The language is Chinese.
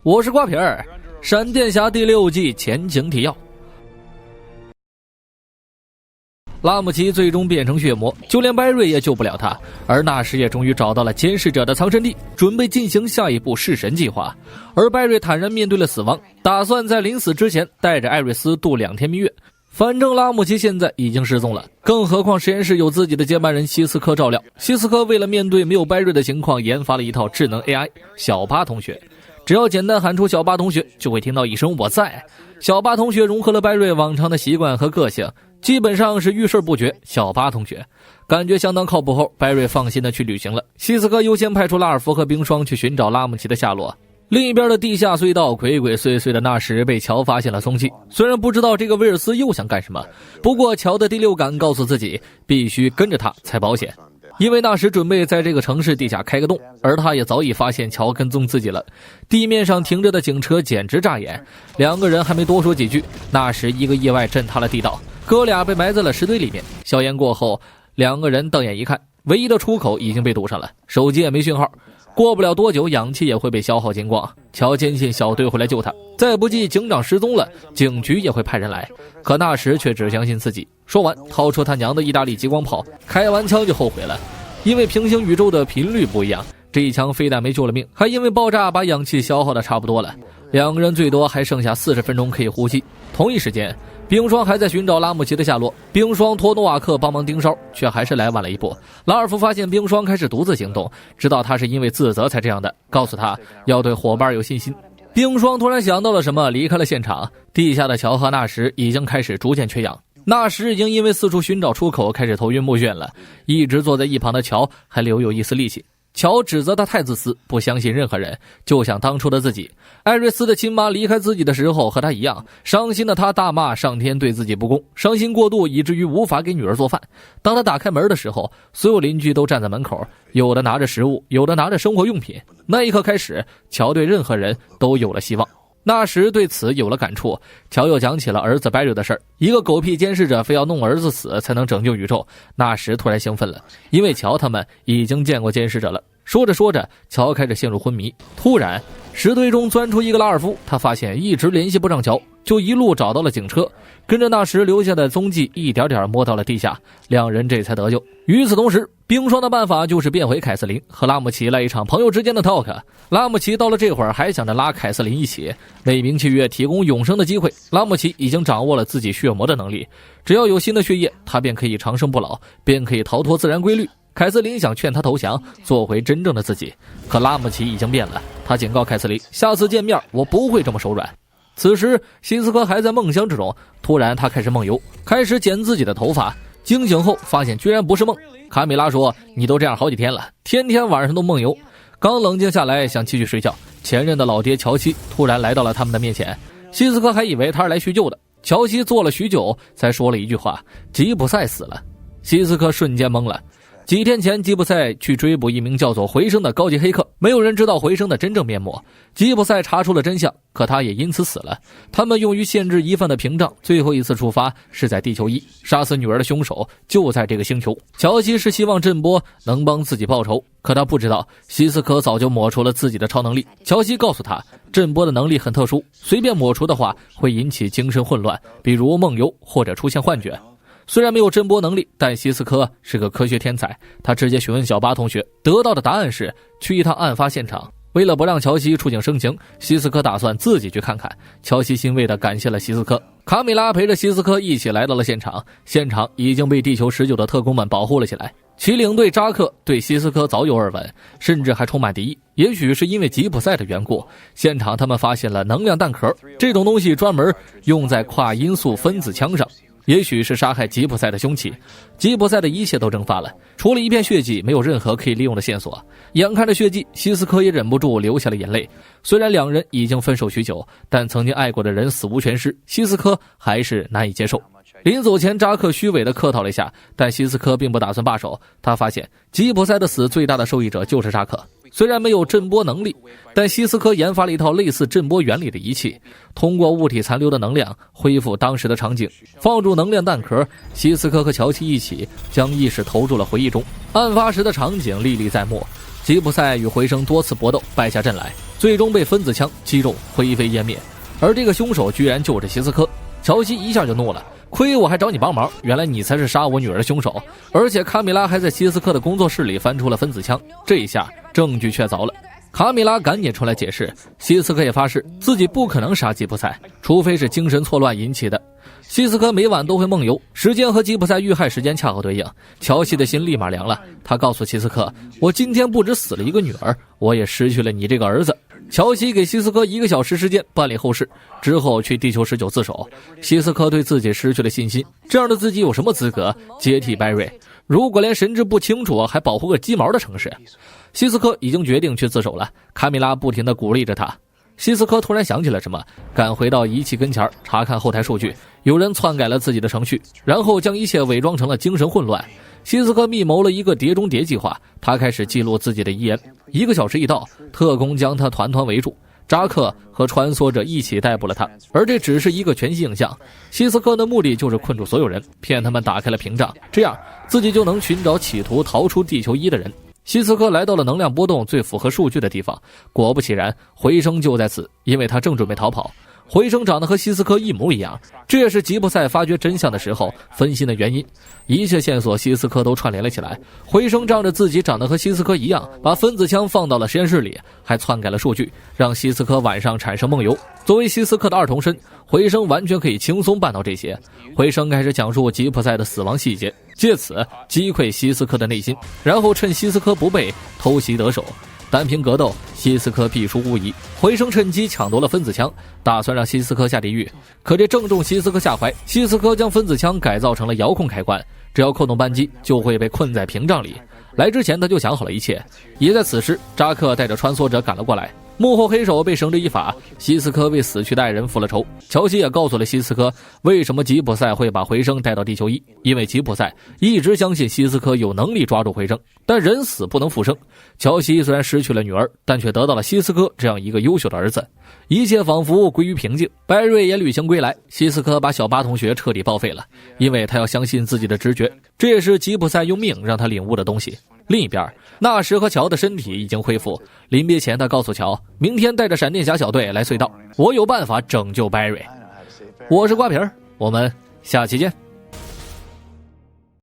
我是瓜皮儿，闪电侠第6季前情提要。拉姆齐最终变成血魔，就连白瑞也救不了他，而纳什也终于找到了监视者的藏身地，准备进行下一步弑神计划。而白瑞坦然面对了死亡，打算在临死之前带着艾瑞斯度2天蜜月。反正拉姆齐现在已经失踪了，更何况实验室有自己的接班人希斯科照料。希斯科为了面对没有白瑞的情况，研发了一套智能 AI 小巴同学，只要简单喊出小巴同学，就会听到一声我在。小巴同学融合了白瑞往常的习惯和个性，基本上是遇事不决。小巴同学感觉相当靠谱后，白瑞放心的去旅行了。希斯科优先派出拉尔夫和冰霜去寻找拉姆齐的下落。另一边的地下隧道，鬼鬼祟祟的纳什被乔发现了踪迹。虽然不知道这个威尔斯又想干什么，不过乔的第6感告诉自己必须跟着他才保险，因为纳什准备在这个城市地下开个洞，而他也早已发现乔跟踪自己了。地面上停着的警车简直扎眼，两个人还没多说几句，纳什一个意外震塌了地道，哥俩被埋在了石堆里面。硝烟过后，两个人瞪眼一看，唯一的出口已经被堵上了，手机也没讯号，过不了多久氧气也会被消耗精光。乔坚信小队会来救他，再不济警长失踪了，警局也会派人来。可纳什却只相信自己，说完掏出他娘的意大利激光炮，开完枪就后悔了，因为平行宇宙的频率不一样，这一枪非但没救了命，还因为爆炸把氧气消耗的差不多了。两个人最多还剩下40分钟可以呼吸。同一时间，冰霜还在寻找拉姆齐的下落，冰霜托诺瓦克帮忙盯梢，却还是来晚了一步。拉尔夫发现冰霜开始独自行动，知道他是因为自责才这样的，告诉他要对伙伴有信心。冰霜突然想到了什么，离开了现场。地下的乔和纳什已经开始逐渐缺氧，纳什已经因为四处寻找出口开始头晕目眩了，一直坐在一旁的乔还留有一丝力气。乔指责他太自私，不相信任何人，就像当初的自己。艾瑞斯的亲妈离开自己的时候和他一样，伤心的他大骂上天对自己不公，伤心过度以至于无法给女儿做饭。当他打开门的时候，所有邻居都站在门口，有的拿着食物，有的拿着生活用品。那一刻开始，乔对任何人都有了希望。纳什对此有了感触，乔又讲起了儿子白瑞的事儿，一个狗屁监视者非要弄儿子死才能拯救宇宙。纳什突然兴奋了，因为乔他们已经见过监视者了。说着说着，乔开始陷入昏迷。突然石堆中钻出一个拉尔夫，他发现一直联系不上乔，就一路找到了警车，跟着纳什留下的踪迹一点点摸到了地下，两人这才得救。与此同时，冰霜的办法就是变回凯瑟琳，和拉姆齐来一场朋友之间的 talk。 拉姆齐到了这会儿还想着拉凯瑟琳一起为明契约提供永生的机会。拉姆齐已经掌握了自己血魔的能力，只要有新的血液，他便可以长生不老，便可以逃脱自然规律。凯瑟琳想劝他投降，做回真正的自己，可拉姆齐已经变了，他警告凯瑟琳，下次见面我不会这么手软。此时希斯科还在梦乡之中，突然他开始梦游，开始剪自己的头发，惊醒后发现居然不是梦。卡米拉说，你都这样好几天了，天天晚上都梦游。刚冷静下来想继续睡觉，前任的老爹乔西突然来到了他们的面前，希斯科还以为他是来叙旧的。乔西坐了许久才说了一句话，吉普赛死了。希斯科瞬间懵了。几天前吉普赛去追捕一名叫做回声的高级黑客，没有人知道回声的真正面目。吉普赛查出了真相，可他也因此死了。他们用于限制疑犯的屏障最后一次触发是在地球1，杀死女儿的凶手就在这个星球。乔西是希望振波能帮自己报仇，可他不知道希斯科早就抹除了自己的超能力。乔西告诉他，振波的能力很特殊，随便抹除的话会引起精神混乱，比如梦游或者出现幻觉。虽然没有震波能力，但希斯科是个科学天才，他直接询问小巴同学，得到的答案是去一趟案发现场。为了不让乔西触景生情，希斯科打算自己去看看。乔西欣慰地感谢了希斯科。卡米拉陪着希斯科一起来到了现场，现场已经被地球19的特工们保护了起来。其领队扎克对希斯科早有耳闻，甚至还充满敌意。也许是因为吉普赛的缘故，现场他们发现了能量弹壳，这种东西专门用在跨音速分子枪上。也许是杀害吉普赛的凶器，吉普赛的一切都蒸发了，除了一片血迹，没有任何可以利用的线索。眼看着血迹，希斯科也忍不住流下了眼泪。虽然两人已经分手许久，但曾经爱过的人死无全尸，希斯科还是难以接受。临走前，扎克虚伪地客套了一下，但希斯科并不打算罢手。他发现吉普赛的死最大的受益者就是扎克。虽然没有震波能力，但希斯科研发了一套类似震波原理的仪器，通过物体残留的能量恢复当时的场景，放入能量弹壳。希斯科和乔西一起将意识投入了回忆中，案发时的场景历历在目。吉普赛与回声多次搏斗，败下阵来。最终被分子枪击中，灰飞烟灭。而这个凶手居然就是希斯科。乔西一下就怒了，亏我还找你帮忙，原来你才是杀我女儿的凶手。而且卡米拉还在希斯科的工作室里翻出了分子枪，这一下证据确凿了。卡米拉赶紧出来解释，希斯科也发誓自己不可能杀吉普赛，除非是精神错乱引起的。希斯科每晚都会梦游，时间和吉普赛遇害时间恰好对应。乔西的心立马凉了，他告诉希斯科，我今天不止死了一个女儿，我也失去了你这个儿子。乔西给希斯科1个小时时间办理后事，之后去地球19自首。希斯科对自己失去了信心，这样的自己有什么资格接替拜瑞？如果连神志不清楚还保护个鸡毛的城市。希斯科已经决定去自首了，卡米拉不停地鼓励着他。希斯科突然想起了什么，赶回到仪器跟前查看后台数据，有人篡改了自己的程序，然后将一切伪装成了精神混乱。希斯科密谋了一个碟中谍计划，他开始记录自己的遗言。1个小时一到，特工将他团团围住，扎克和穿梭者一起逮捕了他，而这只是一个全息影像。希斯科的目的就是困住所有人，骗他们打开了屏障，这样自己就能寻找企图逃出地球1的人。希斯科来到了能量波动最符合数据的地方，果不其然，回声就在此，因为他正准备逃跑。回声长得和希斯科一模一样，这也是吉普赛发觉真相的时候分心的原因。一切线索希斯科都串联了起来，回声仗着自己长得和希斯科一样，把分子枪放到了实验室里，还篡改了数据，让希斯科晚上产生梦游。作为希斯科的二重身，回声完全可以轻松办到这些。回声开始讲述吉普赛的死亡细节，借此击溃希斯科的内心，然后趁希斯科不备偷袭得手。单凭格斗，希斯科必输无疑。回声趁机抢夺了分子枪，打算让希斯科下地狱。可这正中希斯科下怀，希斯科将分子枪改造成了遥控开关，只要扣动扳机，就会被困在屏障里。来之前他就想好了一切。也在此时，扎克带着穿梭者赶了过来，幕后黑手被绳之以法，希斯科为死去的爱人复了仇。乔西也告诉了希斯科为什么吉普赛会把回声带到地球1，因为吉普赛一直相信希斯科有能力抓住回声，但人死不能复生。乔西虽然失去了女儿，但却得到了希斯科这样一个优秀的儿子。一切仿佛归于平静，拜瑞也旅行归来。希斯科把小巴同学彻底报废了，因为他要相信自己的直觉，这也是吉普赛用命让他领悟的东西。另一边，纳什和乔的身体已经恢复，临别前他告诉乔，明天带着闪电侠小队来隧道，我有办法拯救拜瑞。我是瓜皮儿，我们下期见。